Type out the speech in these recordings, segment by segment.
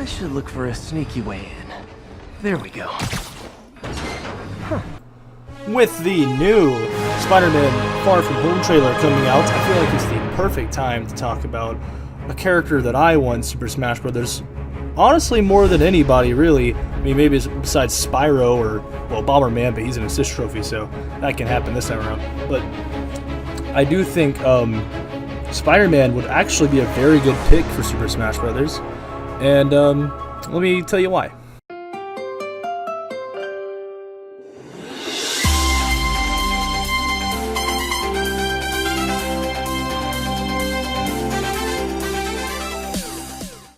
should look for a sneaky way in. There we go. With the new Spider-Man Far From Home trailer coming out, I feel like it's the perfect time to talk about a character that I won Super Smash Bros. Honestly, more than anybody, really. I mean, maybe besides Spyro or, well, Bomberman, but he's an assist trophy, so that can happen this time around. But I do think Spider-Man would actually be a very good pick for Super Smash Bros. And let me tell you why.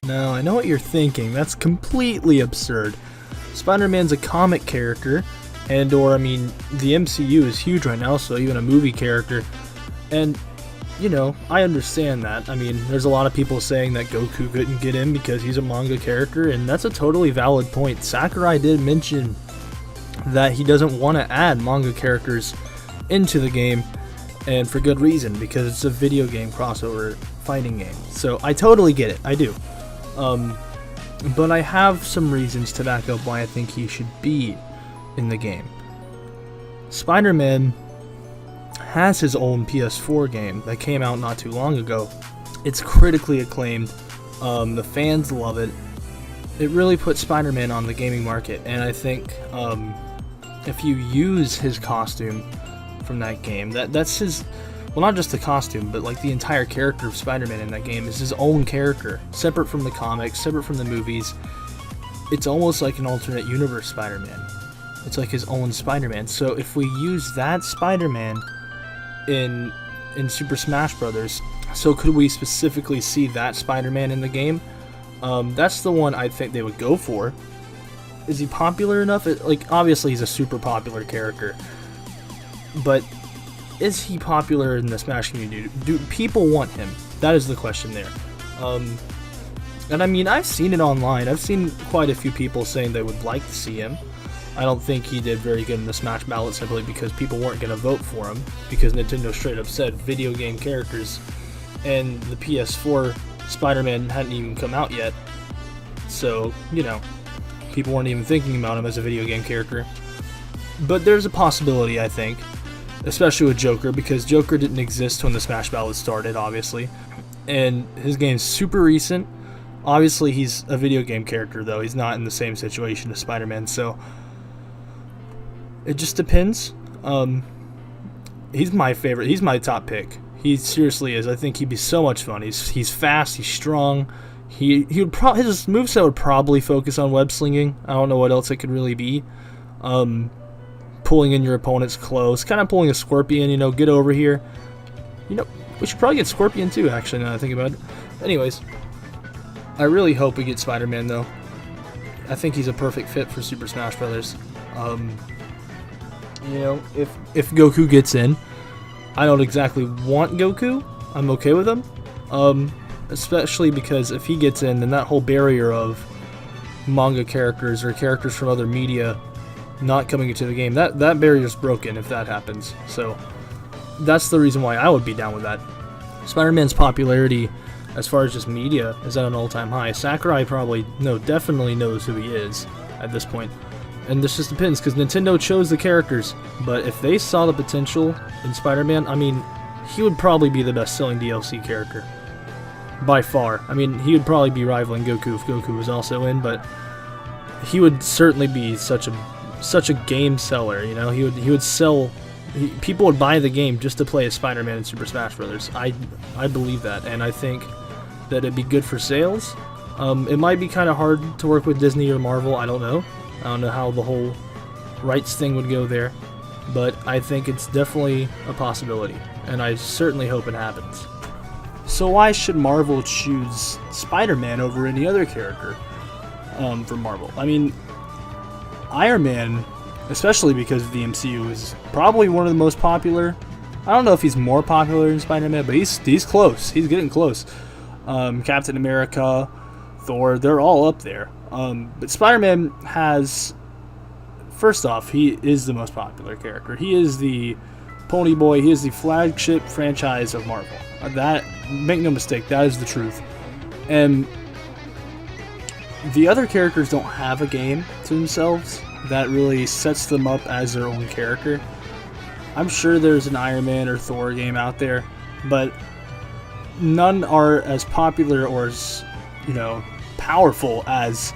Now, I know what you're thinking. That's completely absurd. Spider-Man's a comic character, and or, I mean, the MCU is huge right now, so even a movie character. And, you know, I understand that. I mean, there's a lot of people saying that Goku couldn't get in because he's a manga character, and that's a totally valid point. Sakurai did mention that he doesn't want to add manga characters into the game, and for good reason, because it's a video game crossover fighting game. So I totally get it. I do. But I have some reasons to back up why I think he should be in the game. Spider-Man has his own PS4 game that came out not too long ago. It's critically acclaimed. The fans love it. It really puts Spider-Man on the gaming market, and I think if you use his costume from that game, that's his... Well, not just the costume, but like the entire character of Spider-Man in that game is his own character, separate from the comics, separate from the movies. It's almost like an alternate universe Spider-Man. It's like his own Spider-Man. So if we use that Spider-Man in Super Smash Bros., so could we specifically see that Spider-Man in the game? That's the one I think they would go for. Is he popular enough? Like, obviously he's a super popular character, but is he popular in the Smash community? Do people want him? That is the question there. And I mean, I've seen it online. I've seen quite a few people saying they would like to see him. I don't think he did very good in the Smash ballot simply because people weren't going to vote for him, because Nintendo straight up said video game characters, and the PS4 Spider-Man hadn't even come out yet. So, you know, people weren't even thinking about him as a video game character. But there's a possibility, I think. Especially with Joker, because Joker didn't exist when the Smash Ballot started, obviously. And his game's super recent. Obviously, he's a video game character, though. He's not in the same situation as Spider-Man, so... It just depends. He's my favorite. He's my top pick. He seriously is. I think he'd be so much fun. He's fast, he's strong. He would probably... His moveset would probably focus on web slinging. I don't know what else it could really be. Pulling in your opponent's clothes, kind of pulling a Scorpion, you know, get over here. You know, we should probably get Scorpion too, actually, now that I think about it. Anyways, I really hope we get Spider-Man, though. I think he's a perfect fit for Super Smash Bros. You know, if Goku gets in, I don't exactly want Goku. I'm okay with him. Especially because if he gets in, then that whole barrier of manga characters or characters from other media not coming into the game, that barrier's broken if that happens. So that's the reason why I would be down with that. Spider-Man's popularity as far as just media is at an all-time high. Sakurai definitely knows who he is at this point. And this just depends, because Nintendo chose the characters, but if they saw the potential in Spider-Man, I mean, he would probably be the best-selling DLC character. By far. I mean, he would probably be rivaling Goku if Goku was also in, but he would certainly be such a game seller, you know. He would sell. People would buy the game just to play as Spider-Man in Super Smash Bros. I believe that, and I think that it'd be good for sales. It might be kind of hard to work with Disney or Marvel. I don't know how the whole rights thing would go there, but I think it's definitely a possibility, and I certainly hope it happens. So why should Marvel choose Spider-Man over any other character from Marvel? I mean, Iron Man, especially because of the MCU, is probably one of the most popular. I don't know if he's more popular than Spider-Man, but he's close. He's getting close. Captain America, Thor, they're all up there. But Spider-Man has... First off, he is the most popular character. He is the Pony Boy. He is the flagship franchise of Marvel. That, make no mistake, that is the truth. And the other characters don't have a game to themselves that really sets them up as their own character. I'm sure there's an Iron Man or Thor game out there, but none are as popular or as, powerful as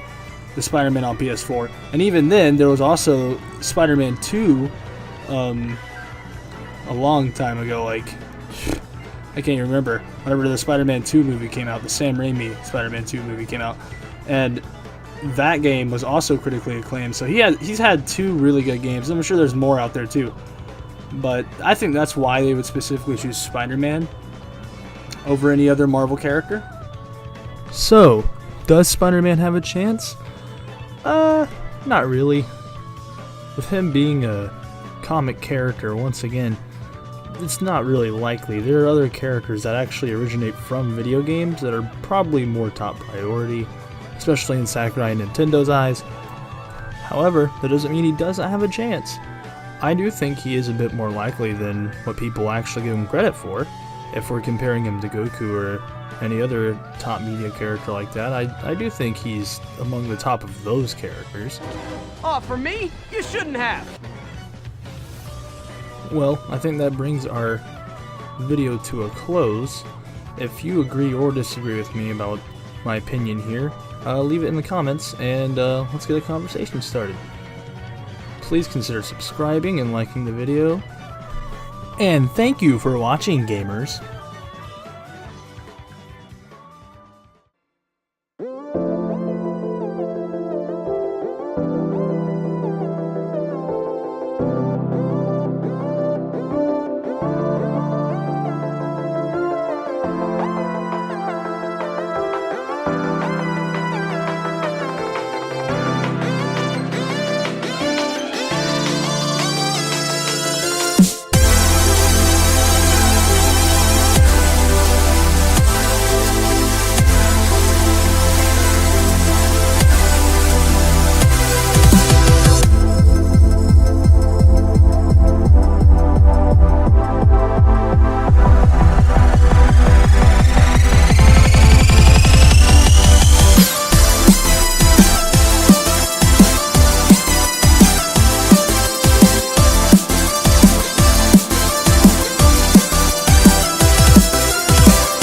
the Spider-Man on PS4. And even then, there was also Spider-Man 2 a long time ago, like, I can't even remember, whenever the Spider-Man 2 movie came out, the Sam Raimi Spider-Man 2 movie came out, and that game was also critically acclaimed. So he's had 2 really good games. I'm sure there's more out there too, but I think that's why they would specifically choose Spider-Man over any other Marvel character. So, does Spider-Man have a chance? Not really. With him being a comic character, once again, it's not really likely. There are other characters that actually originate from video games that are probably more top priority, especially in Sakurai and Nintendo's eyes. However, that doesn't mean he doesn't have a chance. I do think he is a bit more likely than what people actually give him credit for. If we're comparing him to Goku or any other top media character like that, I do think he's among the top of those characters. Oh, for me? You shouldn't have! Well, I think that brings our video to a close. If you agree or disagree with me about my opinion here, leave it in the comments and let's get a conversation started. Please consider subscribing and liking the video. And thank you for watching, gamers.